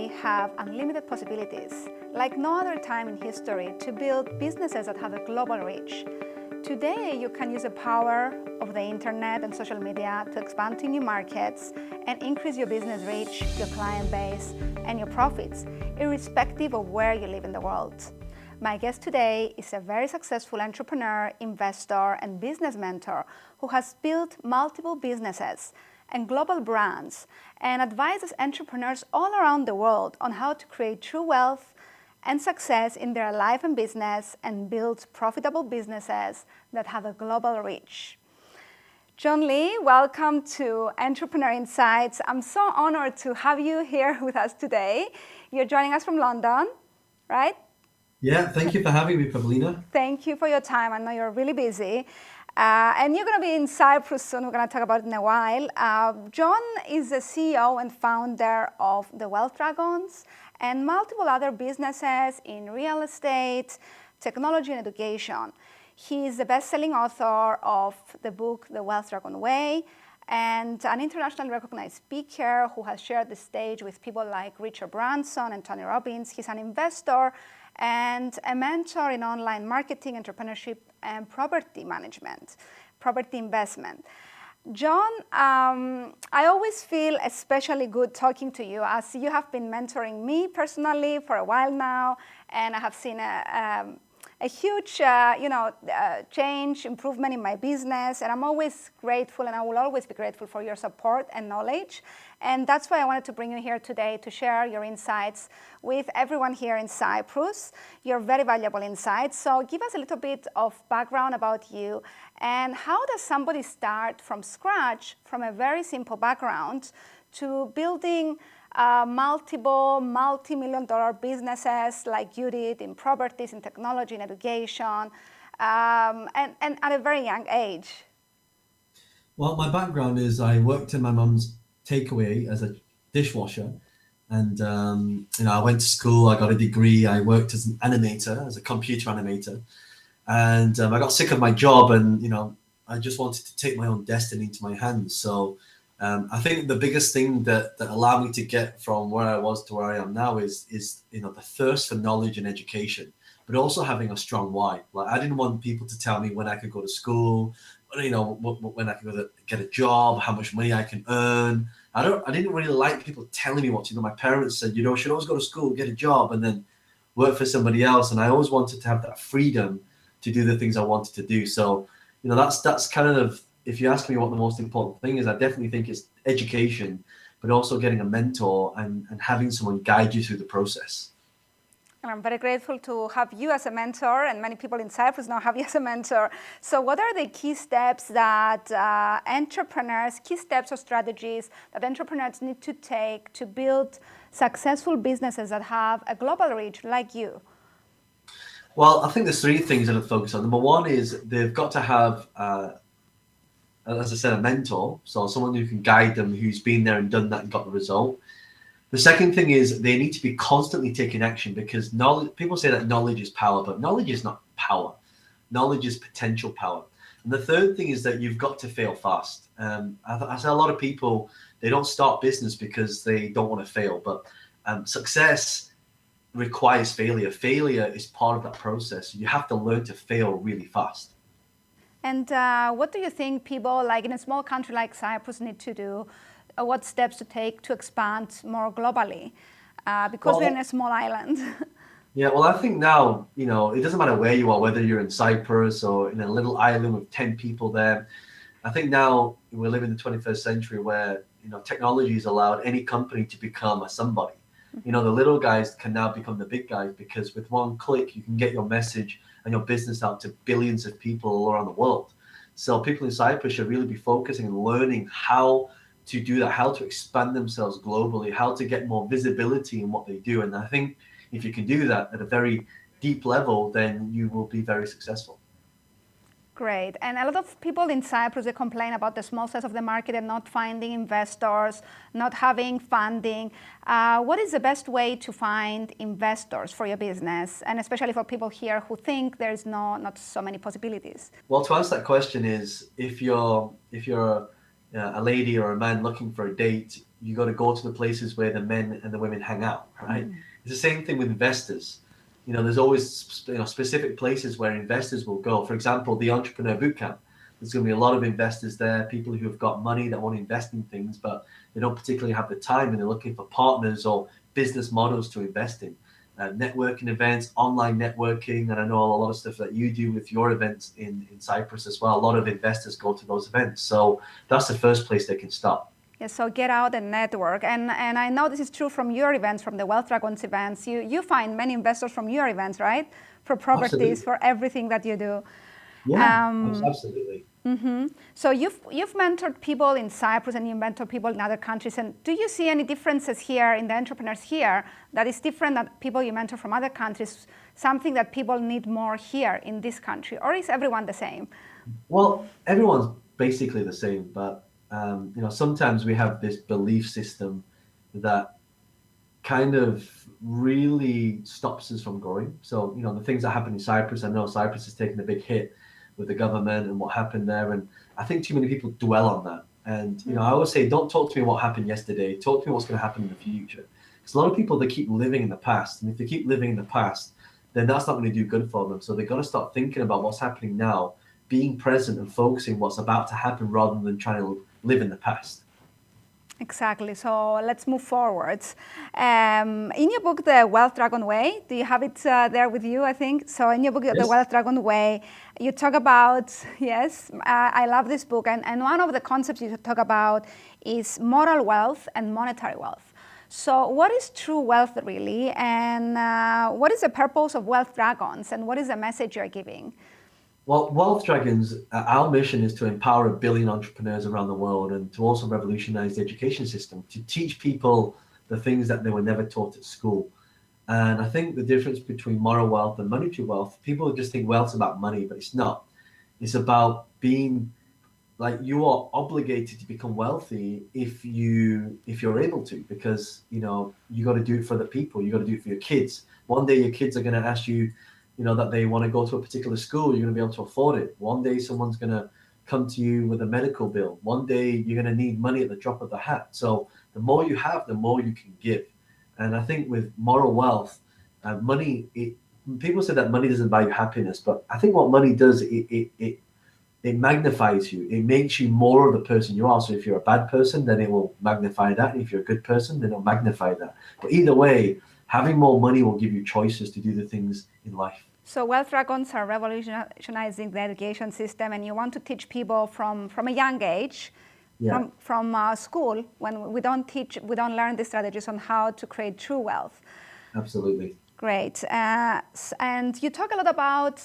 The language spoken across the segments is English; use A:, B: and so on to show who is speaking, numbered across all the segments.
A: today have unlimited possibilities, like no other time in history, to build businesses that have a global reach. Today, you can use the power of the internet and social media to expand to new markets and increase your business reach, your client base, and your profits, irrespective of where you live in the world. My guest today is a very successful entrepreneur, investor, and business mentor who has built multiple businesses and global brands and advises entrepreneurs all around the world on how to create true wealth and success in their life and business and build profitable businesses that have a global reach. John Lee, welcome to Entrepreneur Insights. I'm so honored to have you here with us today. You're joining us from London, right?
B: Yeah, thank you for having me, Pavlina.
A: Thank you for your time. I know you're really busy. And you're going to be in Cyprus soon. We're going to talk about it in a while. John is the CEO and founder of the Wealth Dragons and multiple other businesses in real estate, technology, and education. He is the best-selling author of the book, The Wealth Dragon Way, and an internationally recognized speaker who has shared the stage with people like Richard Branson and Tony Robbins. He's an investor and a mentor in online marketing, entrepreneurship, and property management, property investment. John, I always feel especially good talking to you as you have been mentoring me personally for a while now, and I have seen a huge change, improvement in my business, and I'm always grateful, and I will always be grateful for your support and knowledge. And that's why I wanted to bring you here today to share your insights with everyone here in Cyprus, your very valuable insights. So give us a little bit of background about you, and how does somebody start from scratch, from a very simple background, to building multiple multi-million-dollar businesses like you did in properties, in technology, in education, and at a very young age?
B: Well, my background is I worked in my mum's takeaway as a dishwasher, and I went to school. I got a degree. I worked as an animator, as a computer animator, and I got sick of my job, and I just wanted to take my own destiny into my hands. So I think the biggest thing that allowed me to get from where I was to where I am now is the thirst for knowledge and education, but also having a strong why. Like, I didn't want people to tell me when I could go to school, when I could go to get a job, how much money I can earn. I didn't really like people telling me what to do. My parents said, you should always go to school, get a job, and then work for somebody else. And I always wanted to have that freedom to do the things I wanted to do. So, that's kind of, if you ask me what the most important thing is, I definitely think it's education, but also getting a mentor and having someone guide you through the process.
A: And I'm very grateful to have you as a mentor, and many people in Cyprus now have you as a mentor. So what are the key steps that key steps or strategies that entrepreneurs need to take to build successful businesses that have a global reach like you?
B: Well, I think there's three things that I'd focus on. Number one is they've got to have, as I said, a mentor, so someone who can guide them, who's been there and done that and got the result. The second thing is they need to be constantly taking action, because people say that knowledge is power, but knowledge is not power. Knowledge is potential power. And the third thing is that you've got to fail fast. I say a lot of people, they don't start business because they don't want to fail, but success requires failure. Failure is part of that process. You have to learn to fail really fast.
A: And what do you think people, like in a small country like Cyprus, need to do? What steps to take to expand more globally? Because we're in a small island.
B: Yeah, well, I think now, it doesn't matter where you are, whether you're in Cyprus or in a little island with 10 people there. I think now we live in the 21st century where, technology has allowed any company to become a somebody. The little guys can now become the big guys, because with one click, you can get your message and your business out to billions of people all around the world. So people in Cyprus should really be focusing and learning how to do that, how to expand themselves globally, how to get more visibility in what they do. And I think if you can do that at a very deep level, then you will be very successful.
A: Great. And a lot of people in Cyprus, they complain about the small size of the market and not finding investors, not having funding. What is the best way to find investors for your business, and especially for people here who think there's not so many possibilities?
B: Well, to answer that question is, if you're a lady or a man looking for a date, you got to go to the places where the men and the women hang out, right? It's the same thing with investors. There's always specific places where investors will go. For example, the Entrepreneur Bootcamp. There's going to be a lot of investors there, people who have got money that want to invest in things, but they don't particularly have the time, and they're looking for partners or business models to invest in. Networking events, online networking, and I know a lot of stuff that you do with your events in Cyprus as well. A lot of investors go to those events. So that's the first place they can start.
A: Yeah, so get out and network. And I know this is true from your events, from the Wealth Dragons events. You find many investors from your events, right? For properties, absolutely, for everything that you do.
B: Yeah, absolutely.
A: So you've mentored people in Cyprus and you mentor people in other countries. And do you see any differences here in the entrepreneurs here that is different than people you mentor from other countries, something that people need more here in this country? Or is everyone the same?
B: Well, everyone's basically the same, but sometimes we have this belief system that kind of really stops us from growing. So, the things that happen in Cyprus, I know Cyprus has taken a big hit with the government and what happened there. And I think too many people dwell on that. And, I always say, don't talk to me what happened yesterday. Talk to me what's going to happen in the future. Because a lot of people, they keep living in the past. And if they keep living in the past, then that's not going to do good for them. So they've got to start thinking about what's happening now, being present and focusing what's about to happen rather than trying to live in the past.
A: Exactly. So let's move forwards. In your book, The Wealth Dragon Way, do you have it there with you, I think? So in your book, yes, The Wealth Dragon Way, you talk about, yes, I love this book. And one of the concepts you talk about is moral wealth and monetary wealth. So what is true wealth really? And what is the purpose of Wealth Dragons? And what is the message you're giving?
B: Well, Wealth Dragons, our mission is to empower 1 billion entrepreneurs around the world and to also revolutionize the education system, to teach people the things that they were never taught at school. And I think the difference between moral wealth and monetary wealth, people just think wealth's about money, but it's not. It's about being like, you are obligated to become wealthy if you're able to, because you got to do it for the people, you got to do it for your kids. One day your kids are going to ask you, that they want to go to a particular school, you're going to be able to afford it. One day someone's going to come to you with a medical bill. One day you're going to need money at the drop of the hat. So the more you have, the more you can give. And I think with moral wealth, money, people say that money doesn't buy you happiness, but I think what money does, it magnifies you. It makes you more of the person you are. So if you're a bad person, then it will magnify that. And if you're a good person, then it'll magnify that. But either way, having more money will give you choices to do the things in life.
A: So Wealth Dragons are revolutionizing the education system, and you want to teach people from a young age, yeah, from school, when we don't learn the strategies on how to create true wealth.
B: Absolutely.
A: Great. And you talk a lot about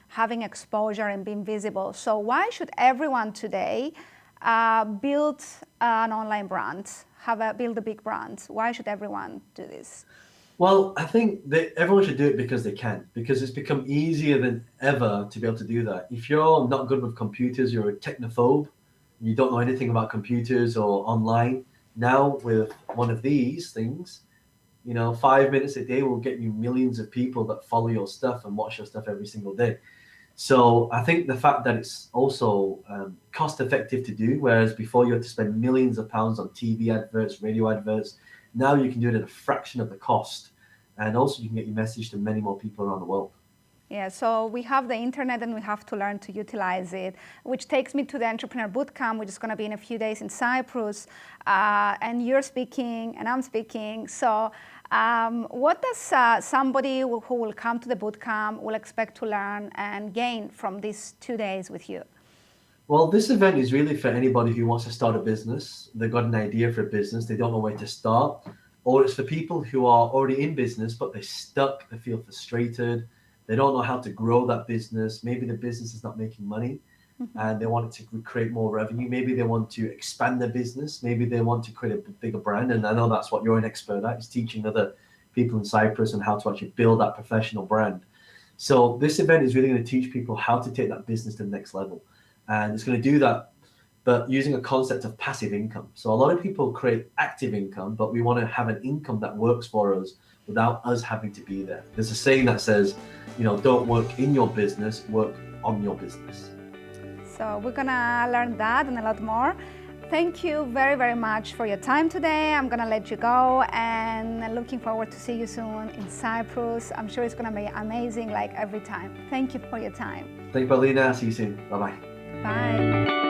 A: having exposure and being visible. So why should everyone today build an online brand, build a big brand? Why should everyone do this?
B: Well, I think that everyone should do it because they can, because it's become easier than ever to be able to do that. If you're not good with computers, you're a technophobe, you don't know anything about computers or online, now with one of these things, 5 minutes a day will get you millions of people that follow your stuff and watch your stuff every single day. So I think the fact that it's also cost effective to do, whereas before you had to spend millions of pounds on TV adverts, radio adverts, now you can do it at a fraction of the cost. And also you can get your message to many more people around the world.
A: Yeah, so we have the internet and we have to learn to utilize it, which takes me to the Entrepreneur Bootcamp, which is going to be in a few days in Cyprus. And you're speaking and I'm speaking. So what does somebody who will come to the bootcamp will expect to learn and gain from these 2 days with you?
B: Well, this event is really for anybody who wants to start a business. They've got an idea for a business. They don't know where to start. Or it's for people who are already in business, but they're stuck. They feel frustrated. They don't know how to grow that business. Maybe the business is not making money and they want to create more revenue. Maybe they want to expand their business. Maybe they want to create a bigger brand. And I know that's what you're an expert at, is teaching other people in Cyprus on how to actually build that professional brand. So this event is really going to teach people how to take that business to the next level. And it's going to do that, but using a concept of passive income. So a lot of people create active income, but we want to have an income that works for us without us having to be there. There's a saying that says, don't work in your business, work on your business.
A: So we're going to learn that and a lot more. Thank you very, very much for your time today. I'm going to let you go and looking forward to see you soon in Cyprus. I'm sure it's going to be amazing like every time. Thank you for your time.
B: Thank you, Pavlina. See you soon. Bye-bye.
A: Bye.